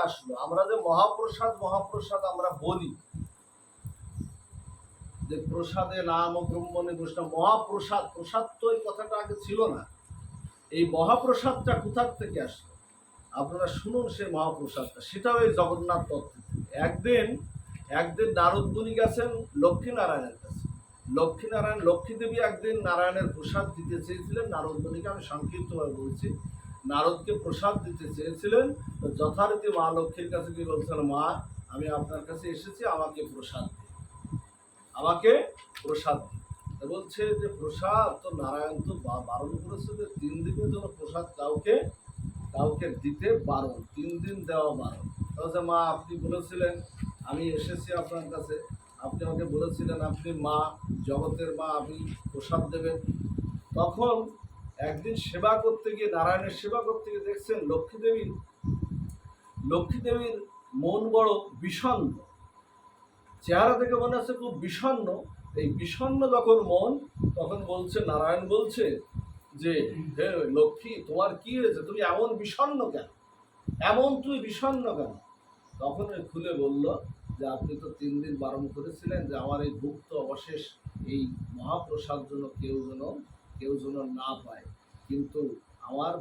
আসলো? আমরা যে মহাপ্রসাদ মহাপ্রসাদ আমরা বলি, যে প্রসাদে নাম ব্রহ্মণে বৈষ্ণব, মহাপ্রসাদ, প্রসাদ তো এই কথাটা আগে ছিল না। এই মহাপ্রসাদটা কোথার থেকে আসলো আপনারা শুনুন। সেই মহাপ্রসাদটা সেটাও এই জগন্নাথ তত্ত্ব থেকে। একদিন নারদ মুনি গেছেন লক্ষ্মীনারায়ণের কাছে। লক্ষ্মী দেবী একদিন নারায়ণের প্রসাদ দিতে চেয়েছিলেন নারদ মুনিকে। আমি সংক্ষিপ্তভাবে বলছি, নারদকে প্রসাদ দিতে চেয়েছিলেন। যথারীতি মা লক্ষ্মীর কাছে গিয়ে বলছেন, মা আমি আপনার কাছে এসেছি, আমাকে প্রসাদ দিন, আমাকে প্রসাদ দিন। বলছে যে প্রসাদ তো নারায়ণ তো বারণ করেছে যে 3 দিনের জন্য প্রসাদ কাউকে দিতে বারণ, 3 দিন দেওয়া বারণ। বলছে মা আপনি বলেছিলেন, আমি এসেছি আপনার কাছে, আপনি আমাকে বলেছিলেন আপনি মা, জগতের মা, আপনি প্রসাদ দেবেন। তখন একদিন সেবা করতে গিয়ে, নারায়ণের সেবা করতে গিয়ে দেখছেন লক্ষ্মী দেবীর মন বড় বিষণ্ণ, চেহারা থেকে মনে হচ্ছে খুব বিষণ্ণ। এই বিষণ্ণ যখন মন, তখন বলছে, নারায়ণ বলছে যে হে লক্ষ্মী তোমার কি হয়েছে, তুমি এমন বিষণ্ণ কেন, তুমি বিষণ্ণ কেন? তখন খুলে বলল যে আপনি তো 3 দিন বারণ করেছিলেন যে আমার এই ভুক্ত অবশেষ এই মহাপ্রসাদ জন্য কেউ যেন না পায়, কিন্তু আমার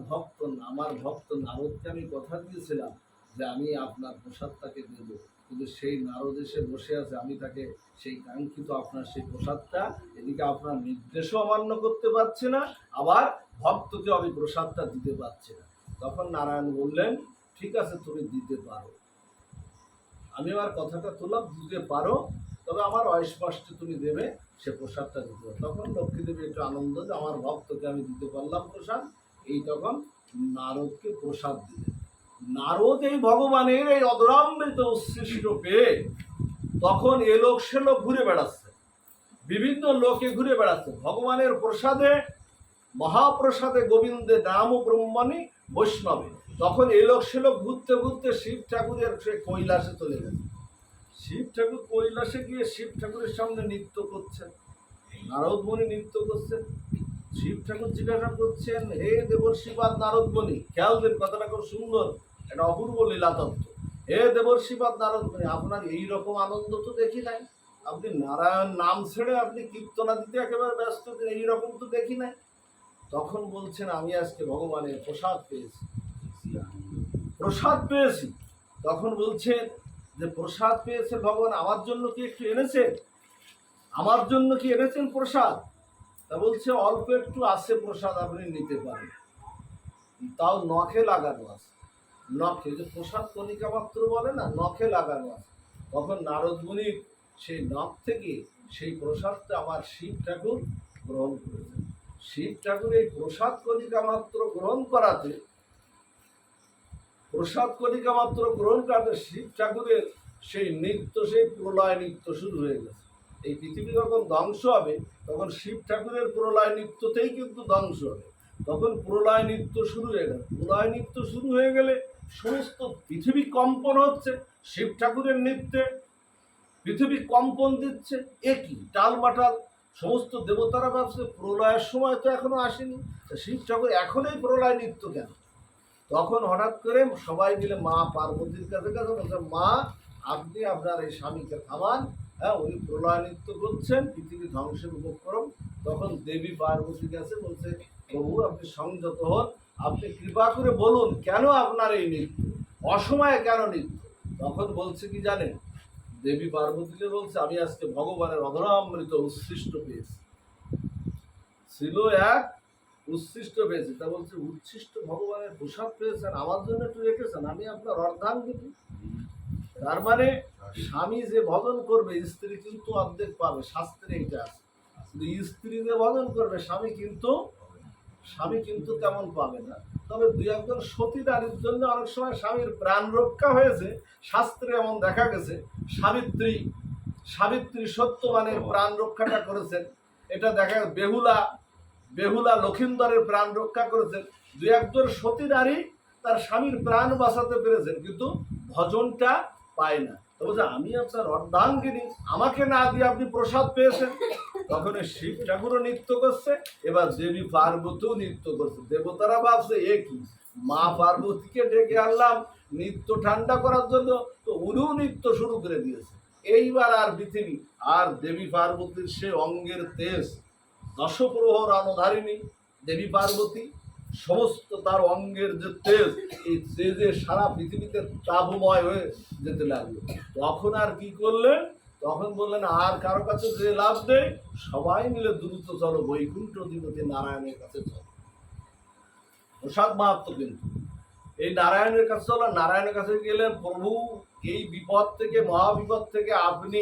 ভক্ত নারদকে আমি কথা দিয়েছিলাম যে আমি আপনার প্রসাদটাকে দেব, কিন্তু সেই নারদ এসে বসে আছে, আমি তাকে সেই কাঙ্ক্ষিত আপনার সেই প্রসাদটা, এদিকে আপনার নির্দেশও অমান্য করতে পারছি না, আবার ভক্তকে আমি প্রসাদটা দিতে পারছি না। তখন নারায়ণ বললেন, ঠিক আছে তুমি দিতে পারো, আমি আমার কথাটা তোলাম, দিতে পারো, তবে আমার অস্পষ্টে তুমি দেবে, সে প্রসাদটা দিতে পারো। তখন লক্ষ্মী দেবী একটু আনন্দ যে আমার ভক্তকে আমি দিতে পারলাম প্রসাদ। এই তখন নারদকে প্রসাদ দিলেন। নারদ এই ভগবানের এই অদরামৃত উচ্ছিষ্ট পেয়ে তখন এ লোক সে লোক ঘুরে বেড়াচ্ছে, বিভিন্ন লোকে ঘুরে বেড়াচ্ছে ভগবানের প্রসাদে, মহাপ্রসাদে, গোবিন্দে নাম ব্রহ্মণী বৈষ্ণবে। তখন এই লোক সে লোক ঘুরতে ঘুরতে শিব ঠাকুরের সে কৈলাসে চলে গেল। শিব ঠাকুর কৈলাসে গিয়ে শিব ঠাকুরের সামনে নৃত্য করছেন, নারদ মুনি নৃত্য করছেন। শিব ঠাকুর জিজ্ঞাসা করছেন, হে দেবর্ষিপাদ নারদ মুনি, খেয়াল দেন কথাটা খুব সুন্দর, একটা অপূর্ব লীলাতত্ত্ব। হে দেবর্ষিপাদ নারদ মুনি, আপনার এইরকম আনন্দ তো দেখি নাই, আপনি নারায়ণ নাম ছেড়ে আপনি কীর্তনা দিতে একেবারে ব্যস্ত, এইরকম তো দেখি নাই। তখন বলছেন, আমি আজকে ভগবানের প্রসাদ পেয়েছি। তখন বলছেন যে প্রসাদ পেয়েছে ভগবান, আমার জন্য কি একটু এনেছেন, আমার জন্য কি এনেছেন প্রসাদ? তা বলছে অল্প একটু আছে প্রসাদ, আপনি নিতে পারেন, তাও নখে লাগানো আছে, নখে, যে প্রসাদ কণিকা মাত্র বলে না, নখে লাগানো আছে। তখন নারদ মুনির সেই নখ থেকে সেই প্রসাদটা আমার শিব ঠাকুর গ্রহণ করেছেন। শিব ঠাকুর এই প্রসাদ কণিকা মাত্র গ্রহণ করাতে শিব ঠাকুরের সেই নৃত্য, সেই প্রলয় নৃত্য শুরু হয়ে গেছে। এই পৃথিবী যখন ধ্বংস হবে, তখন শিব ঠাকুরের প্রলয় নৃত্যতেই কিন্তু ধ্বংস হবে। তখন প্রলয় নৃত্য শুরু হয়ে গেল। প্রলয় নৃত্য শুরু হয়ে গেলে সমস্ত পৃথিবী কম্পন হচ্ছে, শিব ঠাকুরের নৃত্যে পৃথিবী কম্পন দিচ্ছে, একই টালমাটাল। সমস্ত দেবতারা ভাবছে প্রলয়ের সময় তো এখনো আসেনি, শিব ঠাকুর এখন এই প্রলয় নৃত্য কেন? তখন হঠাৎ করে সবাই মিলে মা পার্বতীর কাছে বলছে, মা আপনি আপনার এই স্বামীকে থামান, হ্যাঁ উনি প্রলয় নৃত্য করছেন, পৃথিবী ধ্বংসের উপক্রম। তখন দেবী পার্বতীর কাছে বলছে, প্রভু আপনি সংযত হন, আপনি কৃপা করে বলুন কেন আপনার এই নৃত্য, অসময়ে কেন নৃত্য? তখন বলছে কি জানেন, দেবী পার্বতীকে বলছে, আমি আজকে ভগবানের অধরামৃত উচ্ছিষ্ট পেয়েছি, ছিল এক উচ্ছিষ্ট পেয়েছি। তা বলছে উচ্ছিষ্ট ভগবানের প্রসাদ পেয়েছেন, আমার জন্য একটু রেখেছেন, আমি আপনার অর্ধাঙ্গিনী। তার মানে স্বামী যে ভজন করবে স্ত্রী কিন্তু অর্ধেক পাবে, শাস্ত্রে এটা আছে। স্ত্রী যে ভজন করবে স্বামী কিন্তু তেমন পাবে না। তবে 2-1 সতী নারীর জন্য অনেক সময় স্বামীর প্রাণ রক্ষা হয়েছে, শাস্ত্রে এমন দেখা গেছে। সাবিত্রী সত্যবানের প্রাণ রক্ষাটা করেছেন, এটা দেখা গেছে। বেহুলা লক্ষিন্দরের প্রাণ রক্ষা করেছেন। 2-1 সতী নারী তার স্বামীর প্রাণ বাঁচাতে পেরেছেন, কিন্তু ভজনটা পায় না। তো বলছে আমি আপনার অর্ধাঙ্গিনী, আমাকে না দিয়ে আপনি প্রসাদ পেয়েছেন। তখন শিব ঠাকুরও নৃত্য করছে, এবার দেবী পার্বতীও নৃত্য করছে। দেবতারা ভাবছে এ কি, মা পার্বতীকে ডেকে আনলাম, নিত্য ঠান্ডা করার জন্য, তো উনিও নিত্য শুরু করে দিয়েছে। এইবার আর পৃথিবী আর দেবী পার্বতীর সে অঙ্গের তেজ, দশপ্রহর আনধারিণী দেবী পার্বতী, সমস্ত তার অঙ্গের যে তেজ, এই তেজে সারা পৃথিবীতে তাপময় হয়ে যেতে লাগলো। তখন আর কি করলেন, তখন বললেন আর কারো কাছে যে লাভ নেই, সবাই মিলে দ্রুত চলো বৈকুণ্ঠ অধিপতি নারায়ণের কাছে চলো। প্রসাদ মাহাত্ম কিন্তু এই নারায়ণের কাছে চলো। নারায়ণের কাছে গেলেন, প্রভু এই বিপদ থেকে, মহাবিপদ থেকে আপনি,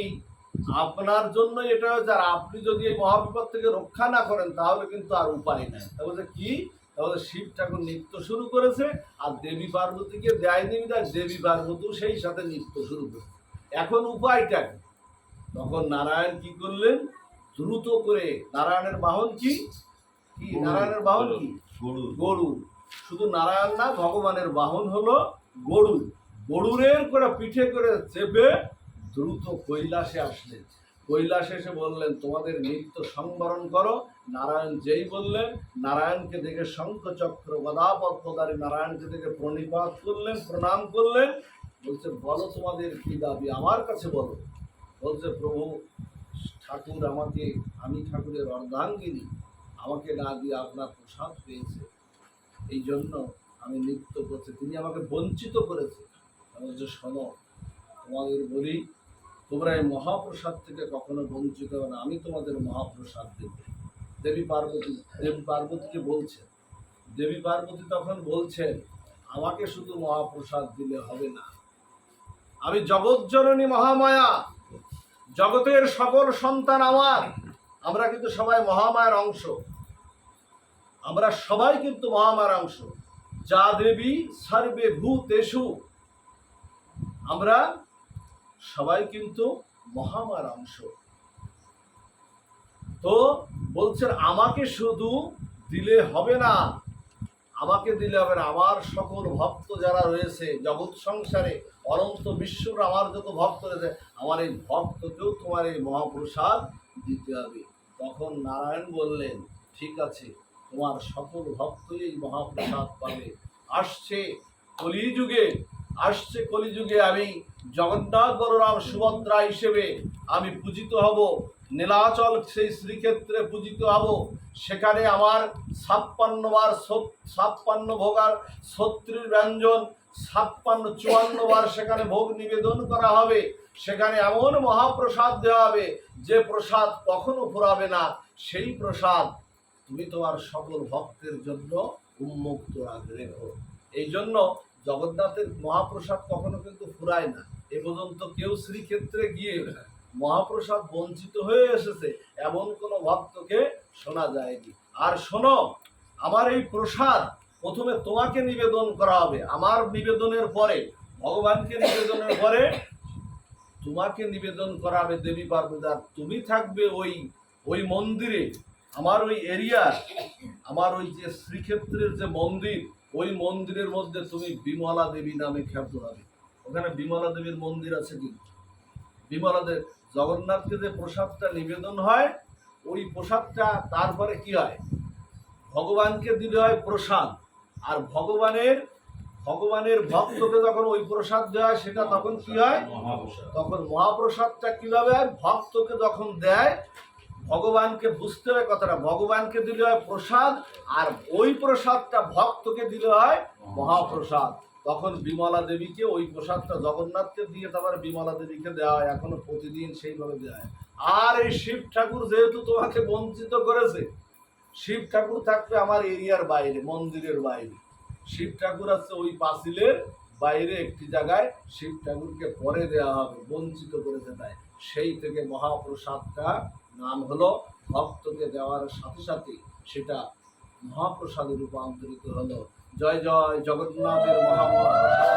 আপনার জন্য এটা হচ্ছে, আর আপনি যদি এই মহাবিপদ থেকে রক্ষা না করেন তাহলে কিন্তু আর উপায় নাই। তাহলে কি, তাহলে শিব ঠাকুর নৃত্য শুরু করেছে, আর দেবী পার্বতীকে দেয়নি বিদায় দেবী পার্বতীও সেই সাথে নৃত্য শুরু করেছে। এখন উপায়টা কি? তখন নারায়ণ কি করলেন, দ্রুত করে, নারায়ণের বাহন কি, কি নারায়ণের বাহন কি, গরু। শুধু নারায়ণ না, ভগবানের বাহন হলো গরু। গরুরের করে পিঠে করে চেপে দ্রুত কৈলাসে আসলেন। কৈলাসে এসে বললেন তোমাদের নিত্য সংবরণ করো। নারায়ণ যেই বললেন, নারায়ণকে দেখে শঙ্খ চক্র গদা পদ্মধারী নারায়ণকে দেখে প্রণিপাত করলেন, প্রণাম করলেন। বলছে বলো তোমাদের কি দাবি, আমার কাছে বলো। বলছে প্রভু ঠাকুর আমাকে, আমি ঠাকুরের অর্ধাঙ্গিনী, আমাকে না দিয়ে আপনার প্রসাদ পেয়েছে, এই জন্য আমি নৃত্য করছি, তিনি আমাকে বঞ্চিত করেছে। বলছে শোনো, তোমাদের বলি, তোমরা এই মহাপ্রসাদ থেকে কখনো বঞ্চিত হবে না, আমি তোমাদের মহাপ্রসাদ দেব। দেবী পার্বতীকে বলছেন। দেবী পার্বতী তখন বলছেন আমাকে শুধু মহাপ্রসাদ দিলে হবে না, আমি জগৎজননী মহামায়া, জগতের সকল সন্তান আমার। আমরা কিন্তু সবাই মহামায়ার অংশ, আমরা সবাই কিন্তু মহামায়ার অংশ। যা দেবী সর্বে ভূতেষু, আমরা সবাই কিন্তু মহামায়ার অংশ। তো বলছেন আমাকে শুধু দিলে হবে না, আমাকে দিলে হবে না, আমার সকল ভক্ত যারা রয়েছে জগৎ সংসারে, অনন্ত বিশ্বর আমার যত ভক্ত রয়েছে, আমার এই ভক্তকেও তোমার এই মহাপ্রসাদ দিতে হবে। তখন নারায়ণ বললেন ঠিক আছে, তোমার সকল ভক্তই এই মহাপ্রসাদ পাবে। আসছে কলিযুগে, আসছে কলিযুগে আমি জগন্নাথ বলরাম সুভদ্রা হিসেবে আমি পূজিত হব। নীলাচল সেই শ্রীক্ষেত্রে পূজিত হব। সেখানে আমার 56 ভোগার 36 ব্যঞ্জন, 54 বার সেখানে ভোগ নিবেদন করা হবে। সেখানে এমন মহাপ্রসাদ দেওয়া হবে যে প্রসাদ কখনো ফুরাবে না। সেই প্রসাদ তুমি তোমার সকল ভক্তের জন্য উন্মুক্ত রেখো। এই জন্য জগন্নাথের মহাপ্রসাদ কখনো কিন্তু ফুরায় না। এ পর্যন্ত কেউ শ্রীক্ষেত্রে গিয়ে মহাপ্রসাদ বঞ্চিত হয়ে এসেছে এমন কোনো ভক্তকে শোনা যায়নি। আর শোনো, আমার এই প্রসাদ প্রথমে তোমাকে নিবেদন করা হবে, আমার নিবেদনের পরে, ভগবানকে নিবেদনের পরে তোমাকে নিবেদন করা হবে দেবী পার্বতী। আর তুমি থাকবে ওই মন্দিরে, আমার ওই এরিয়ার, আমার ওই যে শ্রীক্ষেত্রের যে মন্দির, ওই মন্দিরের মধ্যে তুমি বিমলা দেবী নামে খ্যাত হবে। ওখানে বিমলা দেবীর মন্দির আছে। কিন্তু বিমলা দেব, জগন্নাথকে যে প্রসাদটা নিবেদন হয়, ওই প্রসাদটা তারপরে কি হয়, ভগবানকে দিলে হয় প্রসাদ। আর ভগবানের ভক্তকে যখন ওই প্রসাদ দেওয়া হয়, সেটা তখন কি হয়, তখন মহাপ্রসাদটা কিভাবে হয়, ভক্তকে যখন দেয়, ভগবানকে বুঝতে হবে কথাটা, ভগবানকে দিলে হয় প্রসাদ, আর ওই প্রসাদটা ভক্তকে দিলে হয় মহাপ্রসাদ। তখন বিমলা দেবীকে ওই প্রসাদটা জগন্নাথকে দিয়ে তারপরে বিমলা দেবীকে দেওয়া হয়, এখনো প্রতিদিন সেইভাবে দেওয়া হয়। আর এই শিব ঠাকুর যেহেতু তোমাকে বঞ্চিত করেছে, শিব ঠাকুর থাকবে আমার এরিয়ার বাইরে, মন্দিরের বাইরে। শিব ঠাকুর আছে ওই পাঁচিলের বাইরে একটি জায়গায়, শিব ঠাকুরকে পরে দেওয়া হবে, বঞ্চিত করেছে তাই। সেই থেকে মহাপ্রসাদটা নাম হলো, ভক্তকে দেওয়ার সাথে সাথে সেটা মহাপ্রসাদে রূপান্তরিত হলো। জয় জয় জগন্নাথের মহাপ্রসাদ।